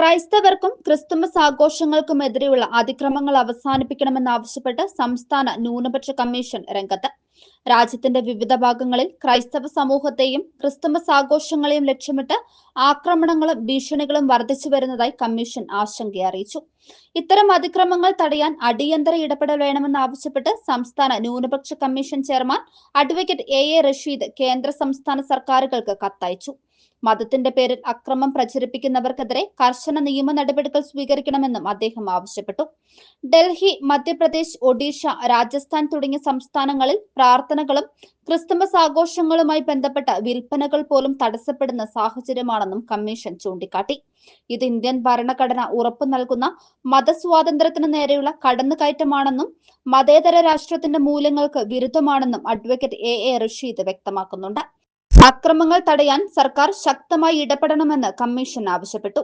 ക്രൈസ്തവർക്കും Christmas ആഘോഷങ്ങൾക്കുമെതിരെയുള്ള അതിക്രമങ്ങൾ അവസാനിപ്പിക്കണമെന്നാവശ്യപ്പെട്ട് സംസ്ഥാന ന്യൂനപക്ഷ കമ്മീഷൻ രംഗത്ത്. രാജ്യത്തിന്റെ വിവിധ ഭാഗങ്ങളിൽ ക്രൈസ്തവ സമൂഹത്തെയും ക്രിസ്തുമസ് ആഘോഷങ്ങളെയും ലക്ഷ്യമിട്ട് ആക്രമണങ്ങളും ഭീഷണികളും വർദ്ധിച്ചു വരുന്നതായി കമ്മീഷൻ ആശങ്കയറിയിച്ചു. ഇത്തരം അതിക്രമങ്ങൾ തടയാൻ അടിയന്തര ഇടപെടൽ വേണമെന്നാവശ്യപ്പെട്ട് സംസ്ഥാന ന്യൂനപക്ഷ commission chairman advocate A Rasheed കേന്ദ്ര സംസ്ഥാന സർക്കാരുകൾക്ക് കത്തയച്ചു. മതത്തിന്റെ പേരിൽ അക്രമം പ്രചരിപ്പിക്കുന്നവർക്കെതിരെ കർശന നിയമ നടപടികൾ സ്വീകരിക്കണമെന്നും അദ്ദേഹം ആവശ്യപ്പെട്ടു. ഡൽഹി, മധ്യപ്രദേശ്, ഒഡീഷ, രാജസ്ഥാൻ തുടങ്ങിയ സംസ്ഥാനങ്ങളിൽ പ്രാർത്ഥനകളും ക്രിസ്തുമസ് ആഘോഷങ്ങളുമായി ബന്ധപ്പെട്ട വിൽപ്പനകൾ പോലും തടസ്സപ്പെടുന്ന സാഹചര്യമാണെന്നും കമ്മീഷൻ ചൂണ്ടിക്കാട്ടി. ഇത് ഇന്ത്യൻ ഭരണഘടന ഉറപ്പു നൽകുന്ന മതസ്വാതന്ത്ര്യത്തിന് നേരെയുള്ള കടന്നുകയറ്റമാണെന്നും മതേതര രാഷ്ട്രത്തിന്റെ മൂല്യങ്ങൾക്ക് വിരുദ്ധമാണെന്നും അഡ്വക്കേറ്റ് എ റഷീദ് വ്യക്തമാക്കുന്നുണ്ട്. അക്രമങ്ങൾ തടയാൻ സർക്കാർ ശക്തമായി ഇടപെടണമെന്ന് കമ്മീഷൻ ആവശ്യപ്പെട്ടു.